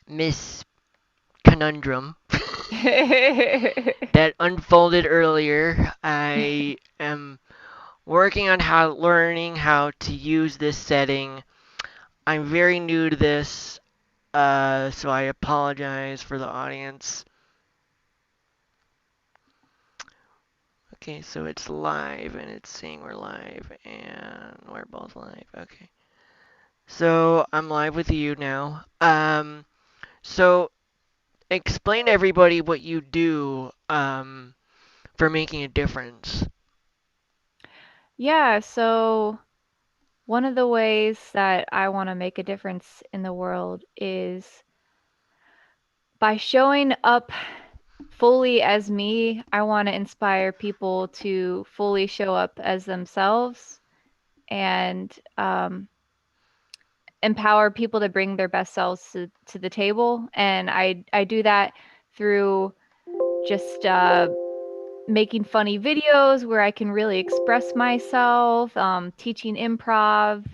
Miss Conundrum that unfolded earlier. I am working on learning how to use this setting. I'm very new to this, so I apologize for the audience. Okay, so it's live and it's saying we're live and we're both live. Okay. So I'm live with you now. So explain to everybody what you do for making a difference. Yeah, so one of the ways that I want to make a difference in the world is by showing up fully as me. I want to inspire people to fully show up as themselves and empower people to bring their best selves to the table. And I do that through just making funny videos where I can really express myself, teaching improv,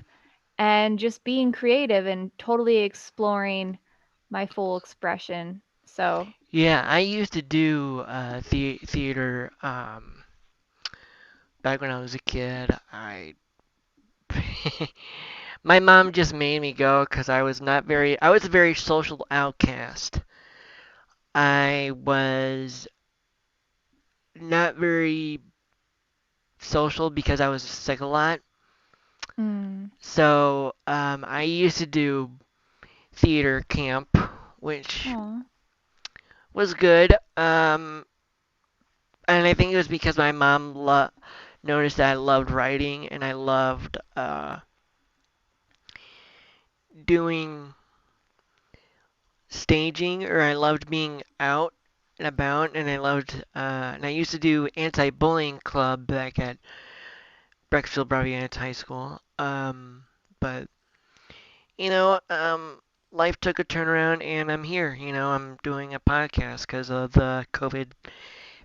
and just being creative and totally exploring my full expression. So, Yeah, I used to do theater back when I was a kid. I my mom just made me go because I was a very social outcast. I was not very social because I was sick a lot. mm, So I used to do theater camp, which aw, was good. And I think it was because my mom noticed that I loved writing and I loved doing staging, or I loved being out and about, and I used to do anti-bullying club back at Brecksville Braviance High School. But you know, life took a turnaround, and I'm here. I'm doing a podcast because of the COVID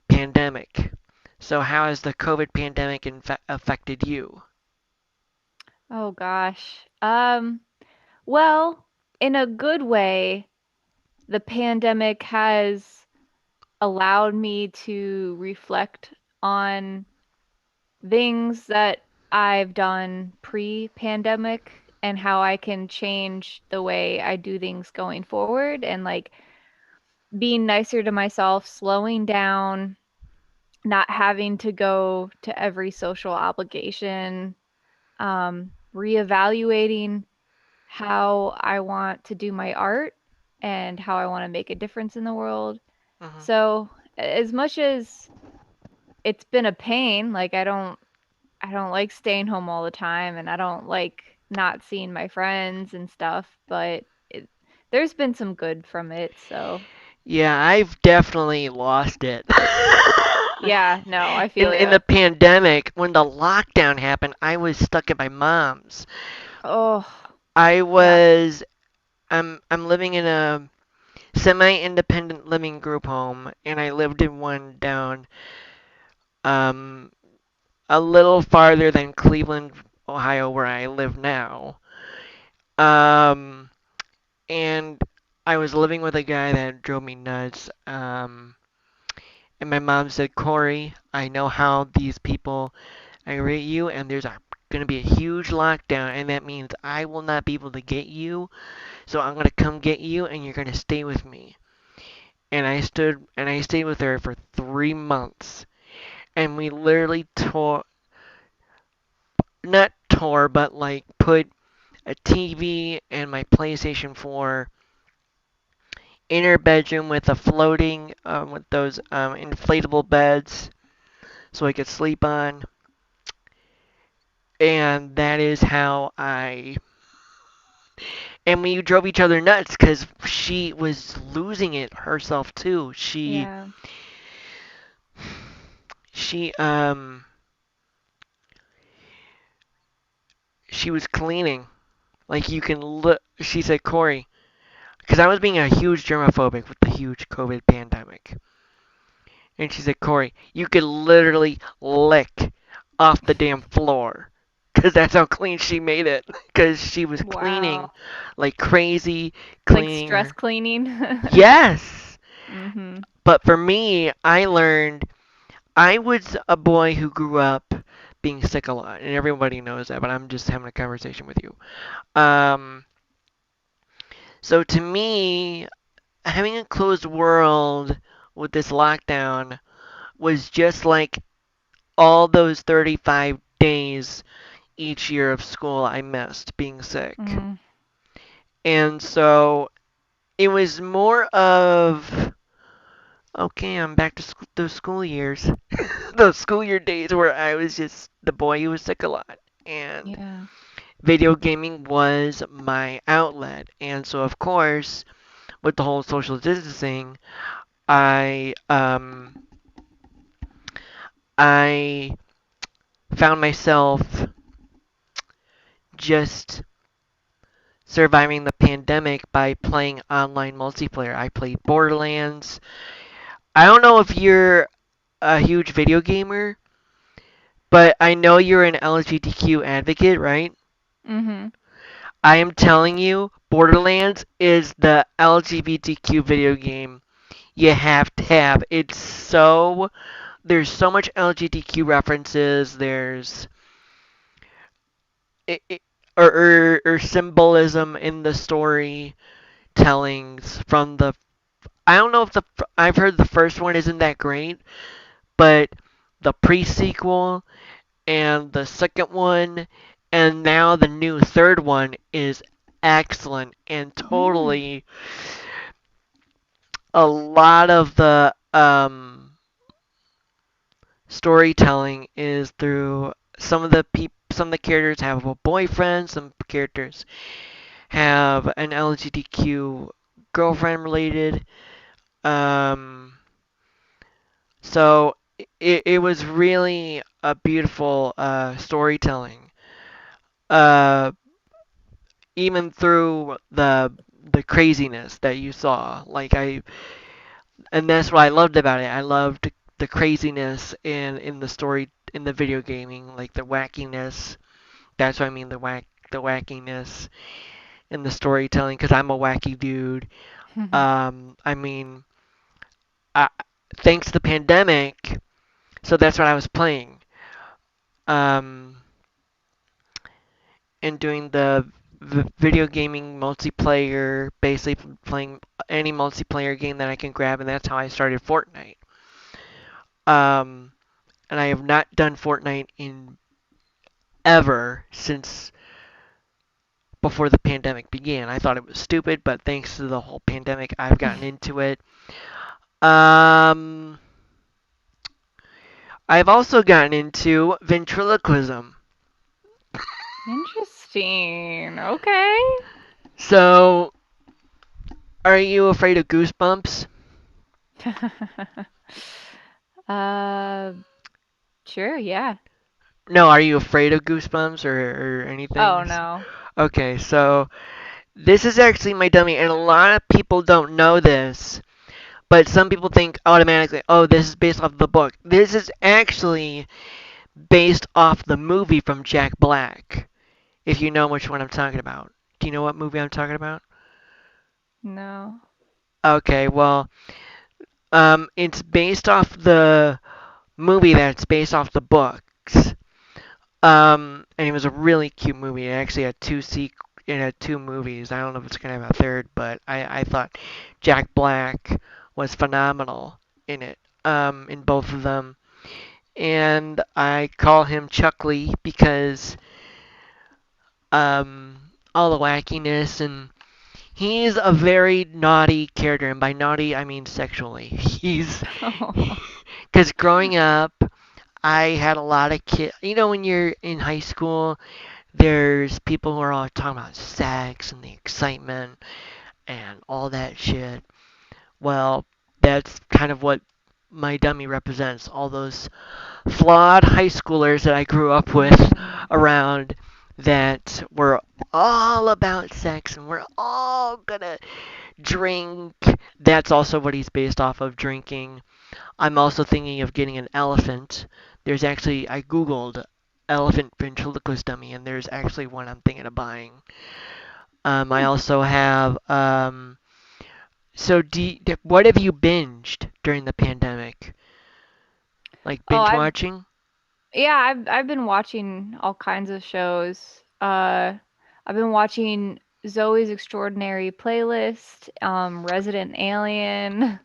pandemic. So how has the COVID pandemic affected you? oh gosh. Well, in a good way, the pandemic has allowed me to reflect on things that I've done pre-pandemic and how I can change the way I do things going forward and like being nicer to myself, slowing down, not having to go to every social obligation, reevaluating how I want to do my art and how I want to make a difference in the world. Hmm. So, as much as it's been a pain, like I don't like staying home all the time and I don't like not seeing my friends and stuff, but there's been some good from it. So, Yeah, I've definitely lost it. yeah, no, I in feel in you. the pandemic, when the lockdown happened, I was stuck at my mom's. Oh, I yeah. was I'm living in a semi-independent living group home, and I lived in one down um a little farther than Cleveland, Ohio, where I live now. Um, and I was living with a guy that drove me nuts. And my mom said, Corey, I know how these people irate you, and going to be a huge lockdown, and that means I will not be able to get you. So I'm going to come get you, and you're going to stay with me. And I stayed with her for 3 months, and we literally not tore, but like put a TV and my PlayStation 4 in her bedroom with a floating, with those inflatable beds so I could sleep on. And that is how I. And we drove each other nuts because she was losing it herself too. Yeah. She, she was cleaning. Like you can look. She said, Corey, because I was being a huge germaphobic with the huge COVID pandemic. And she said, Corey, you could literally lick off the damn floor. because that's how clean she made it. Because she was cleaning Wow. like crazy, Like cleaning stress her. cleaning? Yes! Mhm. But for me, I learned I was a boy who grew up being sick a lot, and everybody knows that, but I'm just having a conversation with you. Um, so to me, having a closed world with this lockdown was just like all those 35 days each year of school I missed being sick. Mm. And so it was more of, okay, I'm back to those school years. Those school year days where I was just the boy who was sick a lot. And Yeah. video gaming was my outlet. And so, of course, with the whole social distancing, I I found myself just surviving the pandemic by playing online multiplayer. I played Borderlands. I don't know if you're a huge video gamer, but I know you're an LGBTQ advocate, right? Mhm. I am telling you, Borderlands is the LGBTQ video game you have to have. There's so much LGBTQ references. There's it, it, or symbolism in the story tellings from the. I don't know if I've heard the first one isn't that great, but the pre-sequel and the second one and now the new third one is excellent and Mm. totally a lot of the storytelling is through some of the characters have a boyfriend, some characters have an LGBTQ girlfriend related. Um, so it was really a beautiful storytelling. Uh, Even through the craziness that you saw, and that's what I loved about it. I loved the craziness in the story in the video gaming, like the wackiness. That's what I mean, the wackiness in the storytelling. Because I'm a wacky dude. I mean, I, thanks to the pandemic, so that's what I was playing. Um, and doing the video gaming multiplayer, basically playing any multiplayer game that I can grab, and that's how I started Fortnite. Um, and I have not done Fortnite in ever since before the pandemic began. I thought it was stupid, but thanks to the whole pandemic, I've gotten into it. Um, I've also gotten into ventriloquism. Interesting. Okay. So, are you afraid of goosebumps? uh, sure, yeah. No, are you afraid of goosebumps or anything? Oh no. Okay, so this is actually my dummy, and a lot of people don't know this, but some people think automatically, oh, this is based off the book. This is actually based off the movie from Jack Black, if you know which one I'm talking about. Do you know what movie I'm talking about? No. Okay, well, it's based off the movie that's based off the books. And it was a really cute movie. It actually had it had two movies. I don't know if it's gonna have a third, but I thought Jack Black was phenomenal in it. In both of them. And I call him Chuckley because all the wackiness and he's a very naughty character, and by naughty I mean sexually. He's because growing up, I had a lot of kids. You know, when you're in high school, there's people who are all talking about sex and the excitement and all that shit. Well, that's kind of what my dummy represents. All those flawed high schoolers that I grew up with Mm. around that were all about sex and we're all gonna drink. That's also what he's based off of, drinking. I'm also thinking of getting an elephant. There's actually, I googled elephant ventriloquist dummy, and there's actually one I'm thinking of buying. I Hmm. also have. So, what have you binged during the pandemic? Like Oh, binge I've watching? yeah, I've been watching all kinds of shows. I've been watching Zoe's Extraordinary Playlist, Resident Alien.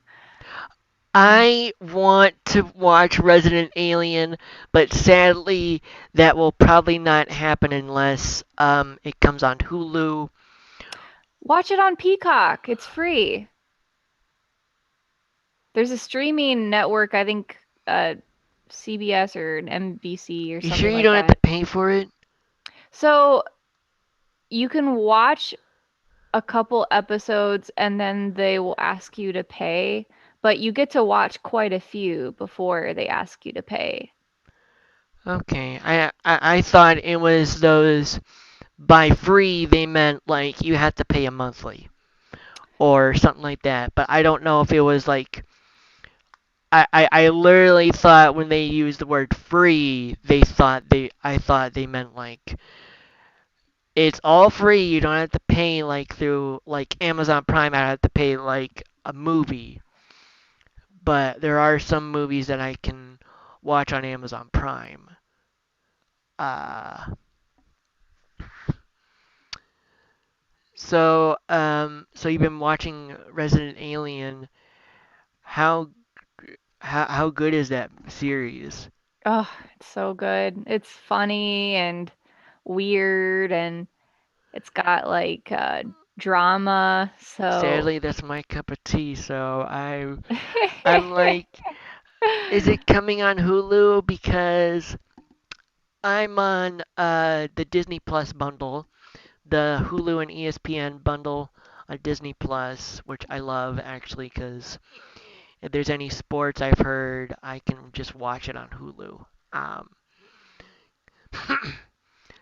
I want to watch Resident Alien, but sadly, that will probably not happen unless it comes on Hulu. Watch it on Peacock. It's free. There's a streaming network, I think CBS or an NBC or You sure something you like don't have to that. pay for it? So you can watch a couple episodes and then they will ask you to pay, but you get to watch quite a few before they ask you to pay. Okay, I thought it was those by free they meant like you had to pay a monthly or something like that. But I don't know if it was like I literally thought when they used the word free, I thought they meant like it's all free. You don't have to pay like through like Amazon Prime. I have to pay like a movie, but there are some movies that I can watch on Amazon Prime. Uh, so you've been watching Resident Alien. How how good is that series? Oh, it's so good. It's funny and weird and it's got like drama. So Sadly, that's my cup of tea. So I'm like, is it coming on Hulu? Because I'm on the Disney Plus bundle, the Hulu and ESPN bundle on Disney Plus, which I love actually because if there's any sports I've heard, I can just watch it on Hulu. Um,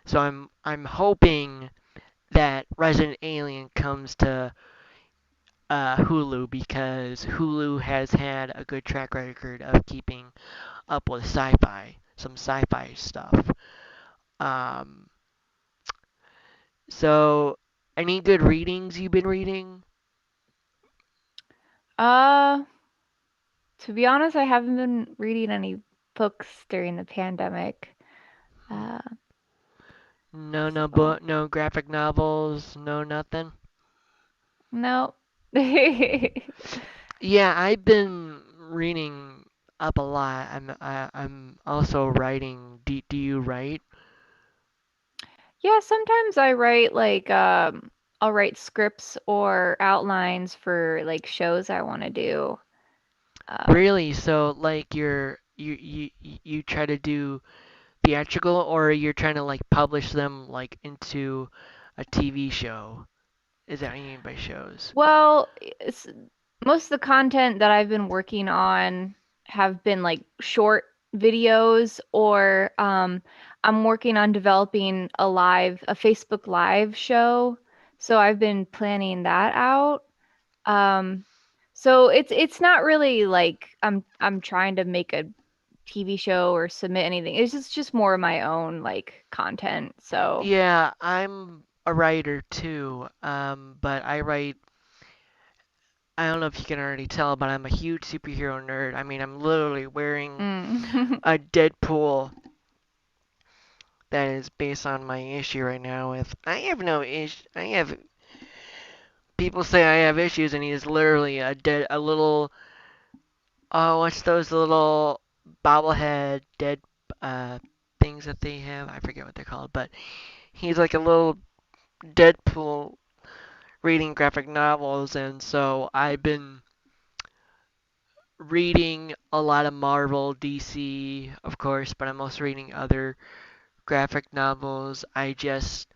so I'm hoping that Resident Alien comes to Hulu because Hulu has had a good track record of keeping up with some sci-fi stuff. Um, so, any good readings you've been reading? uh to be honest, I haven't been reading any books during the pandemic. Hmm. Uh No so book, no graphic novels, no nothing. no. Yeah, I've been reading up a lot. I'm also writing. Do you write? Yeah, sometimes I write like I'll write scripts or outlines for like shows I want to do. Um Really? So like you try to do theatrical, or you're trying to like publish them like into a TV show? Is that what you mean by shows? well, most of the content that I've been working on have been like short videos or I'm working on developing a Facebook Live show. So I've been planning that out. Um, so it's not really like I'm trying to make a TV show or submit anything. It's just more of my own like content. So, Yeah, I'm a writer too. But I don't know if you can already tell, but I'm a huge superhero nerd. I mean, I'm literally wearing mm. a Deadpool that is based on my issue right now with I have no issue. I have people say I have issues and he's literally a little what's those little bobblehead dead uh things that they have? I forget what they're called, but he's like a little Deadpool reading graphic novels, and so I've been reading a lot of Marvel, DC, of course, but I'm also reading other graphic novels. I just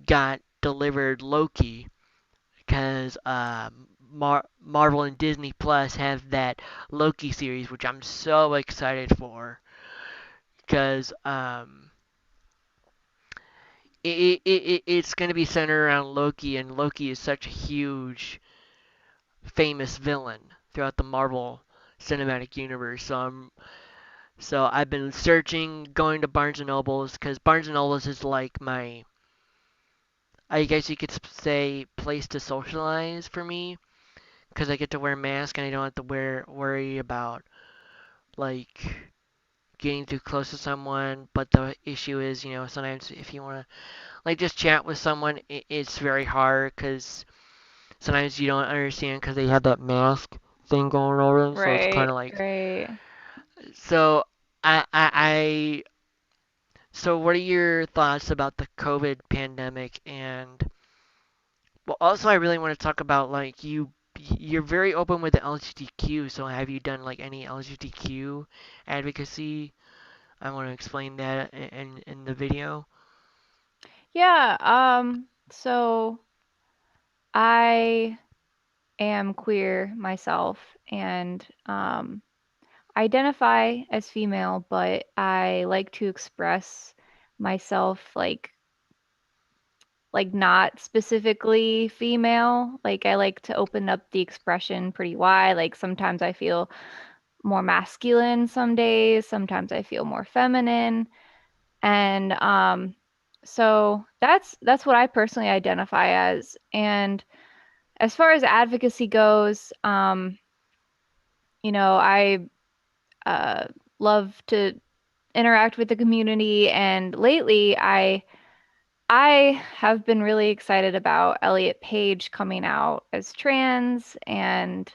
got delivered Loki because Marvel and Disney Plus have that Loki series, which I'm so excited for because it's going to be centered around Loki, and Loki is such a huge, famous villain throughout the Marvel Cinematic Universe. So So I've been searching, going to Barnes and Nobles because Barnes and Nobles is like my, I guess you could say, place to socialize for me because I get to wear a mask and I don't have to worry about like getting too close to someone. But the issue is, sometimes if you want to like just chat with someone, it's very hard because sometimes you don't understand because they have that mask thing going over them. So it's kind Right, of like, right. so I so what are your thoughts about the COVID pandemic? And well, also I really want to talk about like you're very open with the LGBTQ. So have you done like any LGBTQ advocacy? I want to explain that in the video. Yeah, so I am queer myself and identify as female, but I like to express myself like not specifically female. Like I like to open up the expression pretty wide. Like sometimes I feel more masculine some days, sometimes I feel more feminine. And so that's what I personally identify as. And as far as advocacy goes, I uh, love to interact with the community, and lately I have been really excited about Elliot Page coming out as trans and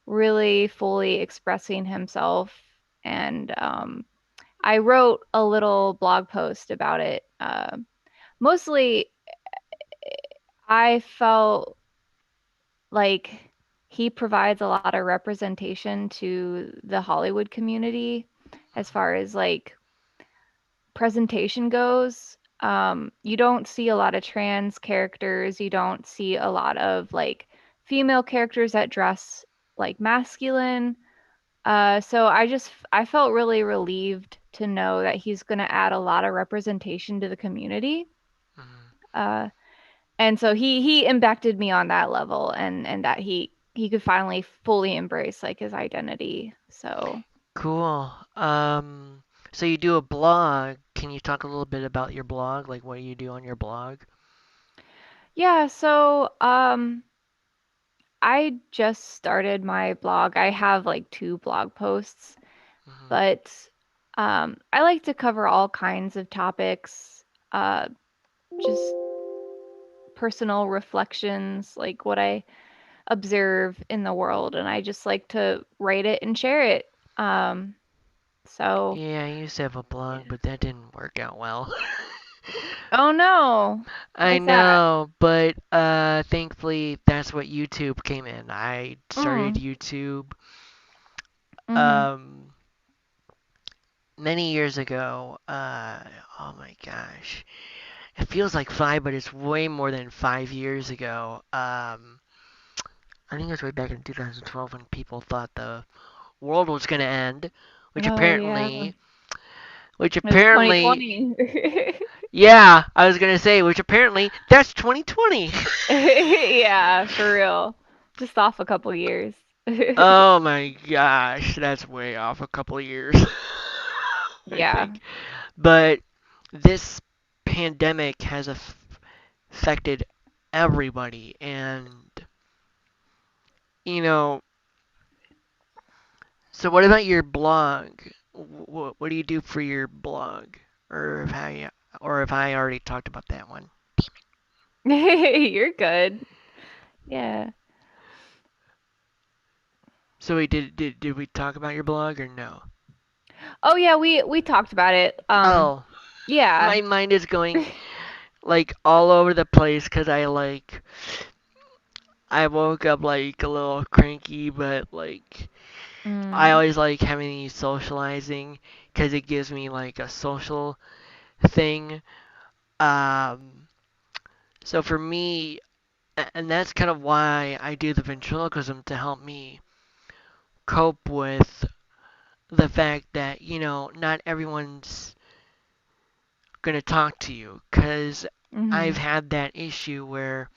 really fully expressing himself. And I wrote a little blog post about it. Mostly, I felt like he provides a lot of representation to the Hollywood community as far as like presentation goes. You don't see a lot of trans characters. You don't see a lot of like female characters that dress like masculine. So I felt really relieved to know that he's going to add a lot of representation to the community. Mhm. Uh, and so he impacted me on that level, and that he could finally fully embrace like his identity. So Cool. So you do a blog. Can you talk a little bit about your blog? Like what you do on your blog? yeah, so I just started my blog. I have like two blog posts, Hmm. but I like to cover all kinds of topics, just personal reflections, like what I observe in the world, and I just like to write it and share it. Um, so Yeah, I used to have a yeah. blog, but that didn't work out well. Oh no, I why's that? know, but thankfully that's what YouTube came in. I started Mm, YouTube mm-hmm. um many years ago. Oh my gosh. It feels like five, but it's way more than 5 years ago. I think it was way back in 2012 when people thought the world was gonna end, which Oh yeah, apparently, which it was apparently, 2020. yeah, I was gonna say, which apparently that's 2020. Yeah, for real. Just off a couple years. Oh my gosh, that's way off a couple of years, I Yeah. think. But this pandemic has affected everybody, and you know, so what about your blog? What do you do for your blog? Or if I already talked about that one. You're good. Yeah. So did we talk about your blog or no? Oh yeah, we talked about it. Oh, Yeah. my mind is going like all over the place because I woke up like a little cranky, but like I Mm, always like having these socializing because it gives me like a social thing. Um, so for me, and that's kind of why I do the ventriloquism to help me cope with the fact that, not everyone's gonna talk to you. Because I've mm-hmm. had that issue where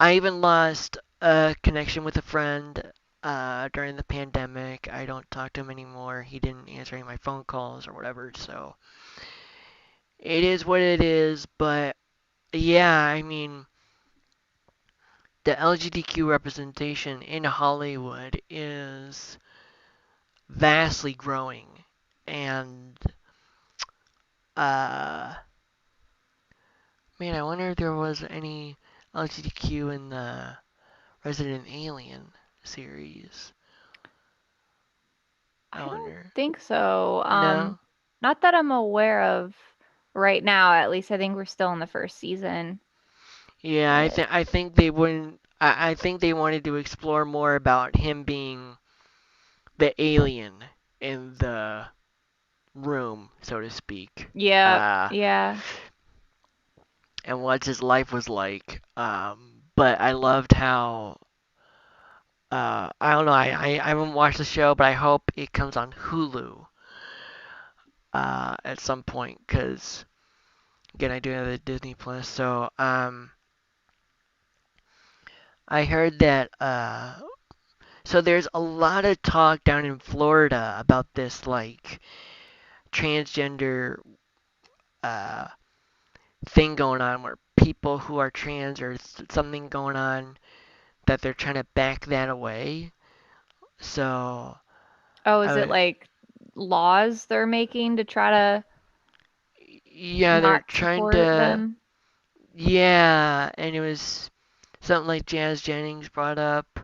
I even lost a connection with a friend during the pandemic. I don't talk to him anymore. He didn't answer any of my phone calls or whatever. So it is what it is. But yeah, I mean, the LGBTQ representation in Hollywood is vastly growing. And, uh, man, I wonder if there was any LGBTQ in the Resident Alien series. I I don't wonder. think so. No? Not that I'm aware of right now, at least. I think we're still in the first season. Yeah, But I think they wouldn't. I think they wanted to explore more about him being the alien in the room, so to speak. yeah, Uh, yeah. and what his life was like. But I loved how. I don't know. I haven't watched the show, but I hope it comes on Hulu at some point. Cause again, I do have the Disney Plus. So I heard that. So there's a lot of talk down in Florida about this like transgender uh, thing going on where people who are trans or something going on that they're trying to back that away. So Oh, is I it would, like laws they're making to try to yeah, they're not trying support to, them? yeah, and it was something like Jazz Jennings brought up.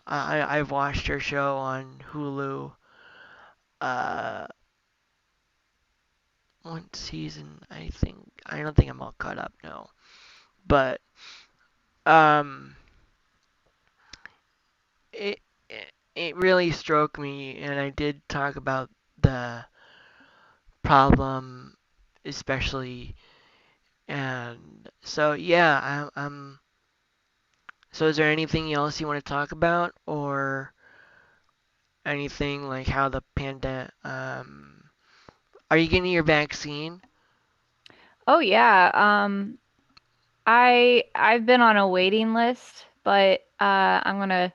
I've watched her show on Hulu. Uh, one season, I think. I don't think I'm all caught up, no. But um, it it really struck me, and I did talk about the problem, especially, and so yeah, So, is there anything else you want to talk about, or anything like how the pandemic? Are you getting your vaccine? Oh yeah. I've been on a waiting list, but I'm gonna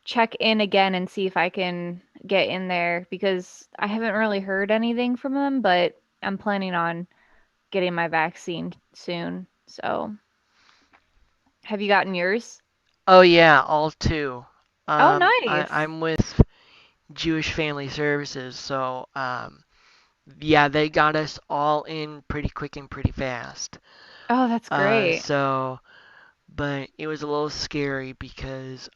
check in again and see if I can get in there because I haven't really heard anything from them, but I'm planning on getting my vaccine soon. So, have you gotten yours? Oh yeah, all two. Oh, I, nice. I'm with Jewish Family Services, so yeah, they got us all in pretty quick and pretty fast. Oh, that's great. So, but it was a little scary because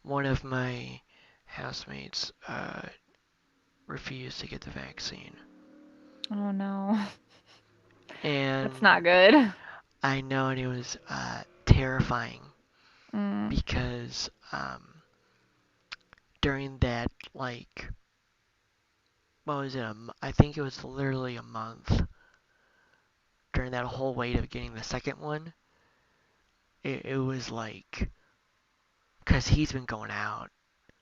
one of my housemates refused to get the vaccine, Oh no. That's not and good. I know, and it was terrifying Mm. because during that like what was it? I think it was literally a month during that whole wait of getting the second one. It was like because he's been going out,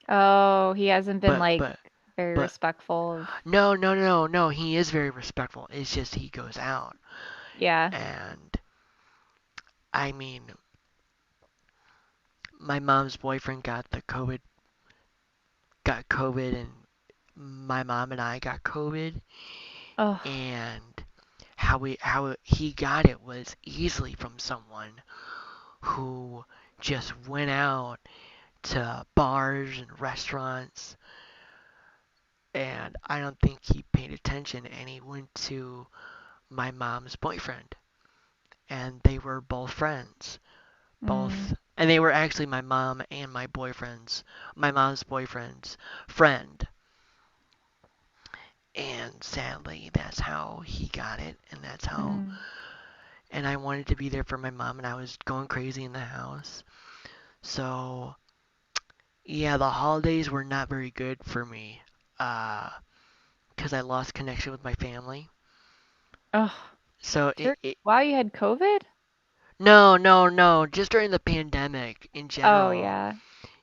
Oh, he hasn't been but like but very but respectful of, no. He is very respectful. It's just he goes out, yeah. and I mean, my mom's boyfriend got COVID, and my mom and I got COVID, Oh, and how he got it was easily from someone who just went out to bars and restaurants, and I don't think he paid attention, and he went to my mom's boyfriend, and they were both friends, mm, both, and they were actually my mom's boyfriend's friend, and sadly that's how he got it, and that's how, mm. and I wanted to be there for my mom, and I was going crazy in the house, so yeah, the holidays were not very good for me, uh, because I lost connection with my family. Oh, So wow, you had COVID? no, just during the pandemic in Oh, general, yeah.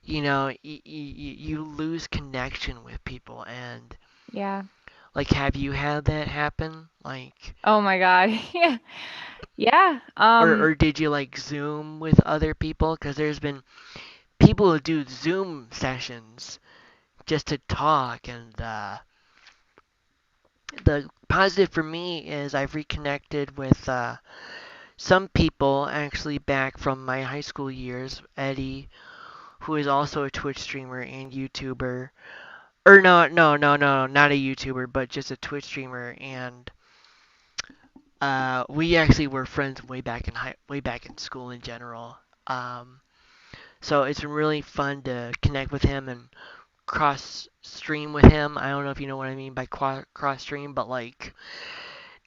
you lose connection with people, and Yeah. like, have you had that happen? Like, Oh my God. Yeah. Yeah. or did you like Zoom with other people? Because there's been people who do Zoom sessions just to talk. And the positive for me is I've reconnected with some people actually back from my high school years. Eddie, who is also a Twitch streamer and YouTuber. Or no, not a YouTuber, but just a Twitch streamer. And we actually were friends way back in school in general. Um, so it's been really fun to connect with him and cross stream with him. I don't know if you know what I mean by cross stream, but like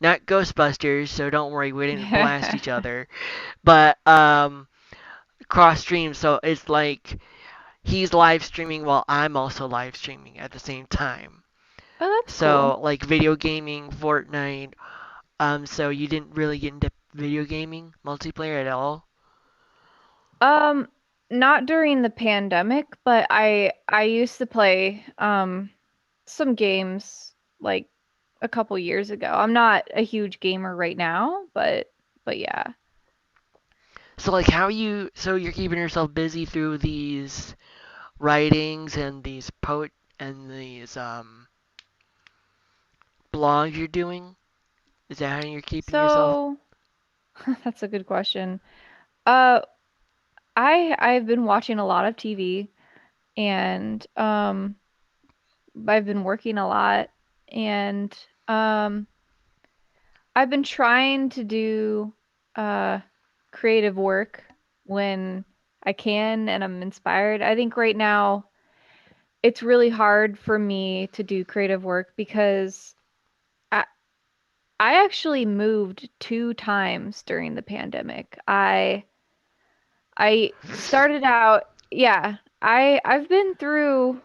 not Ghostbusters, so don't worry, we didn't blast each Oh, other. But cross stream, so it's like he's live streaming while I'm also live streaming at the same time. that's cool. So like video gaming, Fortnite. So you didn't really get into video gaming multiplayer at all? Um, Not during the pandemic, but I used to play some games like a couple years ago. I'm not a huge gamer right now, but yeah. So like how you so you're keeping yourself busy through these writings and these poet and these blogs you're doing? Is that how you're keeping yourself? So that's a good question. Uh, I've been watching a lot of TV and I've been working a lot and um I've been trying to do uh creative work when I can and I'm inspired. I think right now it's really hard for me to do creative work because I I actually moved 2 times during the pandemic. I started out, yeah, I've been through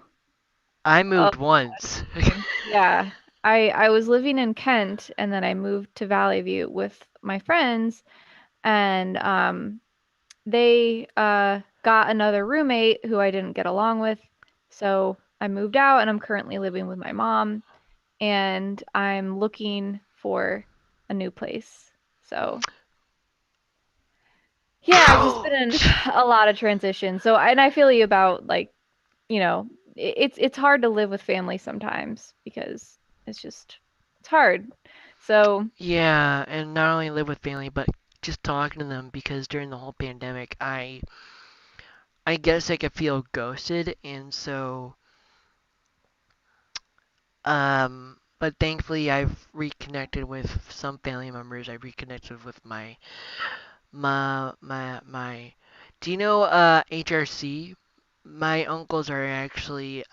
I a lot moved once. of change. Yeah. I was living in Kent and then I moved to Valley View with my friends and they got another roommate who I didn't get along with. So I moved out and I'm currently living with my mom and I'm looking for a new place. So yeah, I've just been in a lot of transition. So and I feel you about like, you know, it's hard to live with family sometimes because it's just it's hard. So, Yeah, and not only live with family, but just talking to them because during the whole pandemic, I guess I could feel ghosted, and so but thankfully I've reconnected with some family members. I've reconnected with my. Do you know HRC? My uncles are actually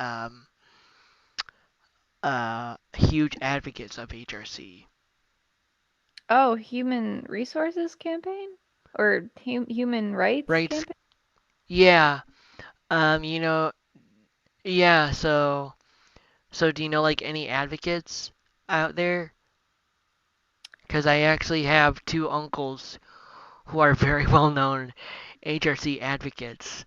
huge advocates of HRC. oh, human resources campaign or human rights Right? campaign? Yeah. You know, yeah, so do you know like any advocates out there? Because I actually have two uncles who are very well known HRC advocates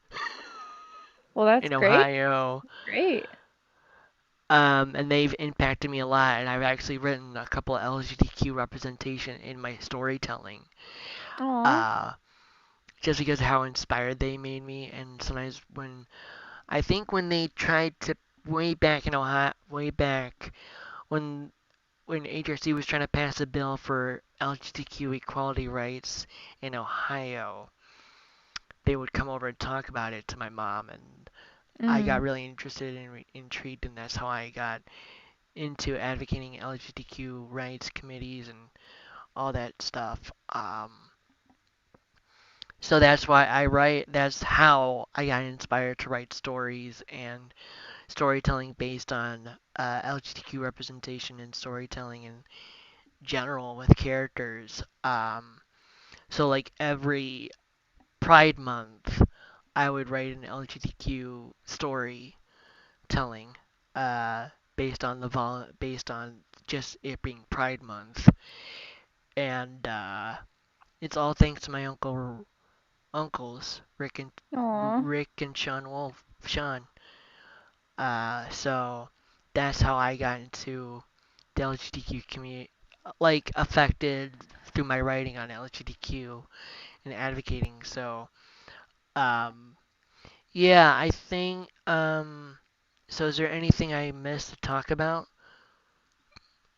Well, that's in great. Ohio. Great. And they've impacted me a lot, and I've actually written a couple of LGBTQ representation in my storytelling. Aw. Uh, just because of how inspired they made me, and sometimes I think when they tried to way back in Ohio, way back when HRC was trying to pass a bill for LGBTQ equality rights in Ohio, they would come over and talk about it to my mom, and I got Mm. really interested and intrigued, and that's how I got into advocating LGBTQ rights committees and all that stuff. So that's why I write. That's how I got inspired to write stories and storytelling based on LGBTQ representation and storytelling in general with characters. So like every Pride Month, I would write an LGBTQ story telling, based on based on just it being Pride Month, and it's all thanks to my uncles Aw. Rick and Sean. So that's how I got into the LGBTQ community, like affected through my writing on LGBTQ and advocating. So um, Yeah, I think so is there anything I missed to talk about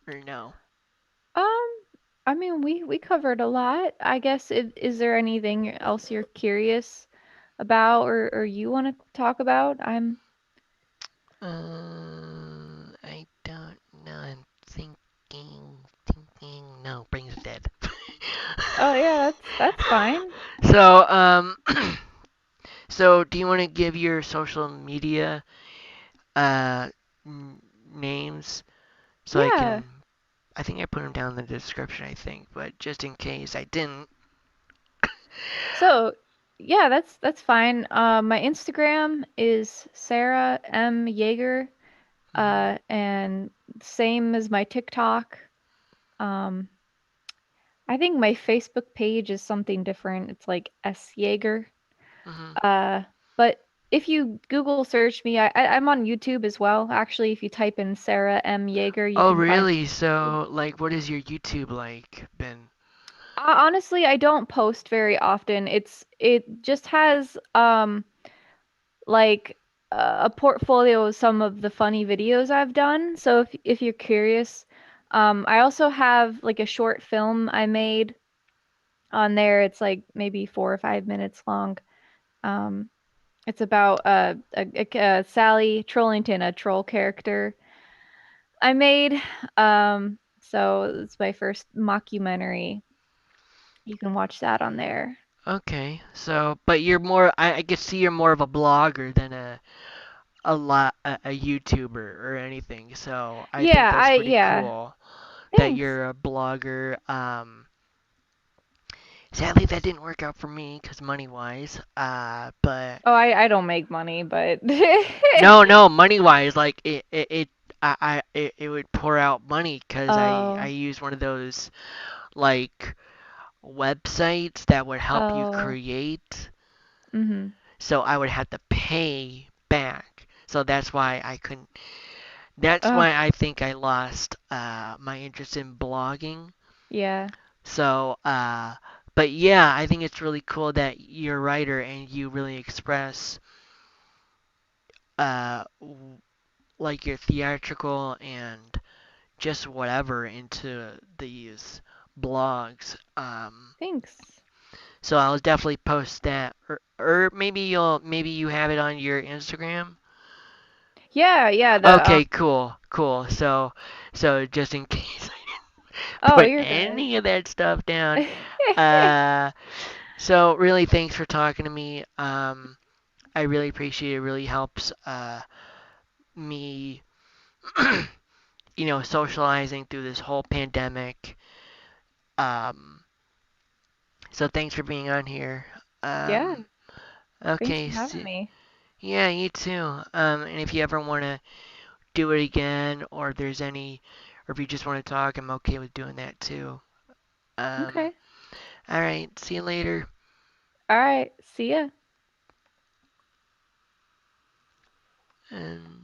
or no? Um, I mean, we covered a lot. I guess is there anything else you're curious about or you want to talk about? I'm I don't know. I'm thinking. No, brain's dead. Oh yeah, that's fine. So, so do you want to give your social media uh names so I Yeah. can? I think I put them down in the description. I think, but just in case I didn't. So, yeah, that's fine. My Instagram is Sarah M. Yeager, Mhm. and same as my TikTok. Um, I think my Facebook page is something different. It's like S. Yeager. Mhm. Uh, but if you Google search me, I'm on YouTube as well. Actually, if you type in Sarah M. Yeager, you Oh, can find. really? So, like, what is your YouTube like been? Honestly, I don't post very often. It just has like a portfolio of some of the funny videos I've done. So if you're curious, I also have like a short film I made on there. It's like maybe 4 or 5 minutes long. Um, it's about Sally Trollington, a troll character I made. So it's my first mockumentary. You can watch that on there. Okay, so, but you're more. I could see you're more of a blogger than a YouTuber or anything. So I think Yeah, that's pretty yeah. cool that Thanks. you're a blogger. Sadly, that didn't work out for me because money wise. But Oh, I don't make money, but no, no, money wise, like it would pour out money because I oh, use one of those like websites that would help you oh, create. mhm. So I would have to pay back. So that's why I couldn't. That's Oh, why I think I lost my interest in blogging. yeah. So, but yeah, I think it's really cool that you're a writer and you really express uh, like your theatrical and just whatever into these blogs. Thanks. So I'll definitely post that, or maybe you have it on your Instagram. Yeah, yeah, the Okay, cool, cool. So just in case I oh, put you're good. any of that stuff down, uh, so really thanks for talking to me. I really appreciate it. It really helps me, socializing through this whole pandemic. Um, so thanks for being on here. Yeah, Um, thanks okay, for having me. yeah, you too. And if you ever want to do it again, or if there's any, or if you just want to talk, I'm okay with doing that too. Um, Okay. all right, see you later. All right. See ya. And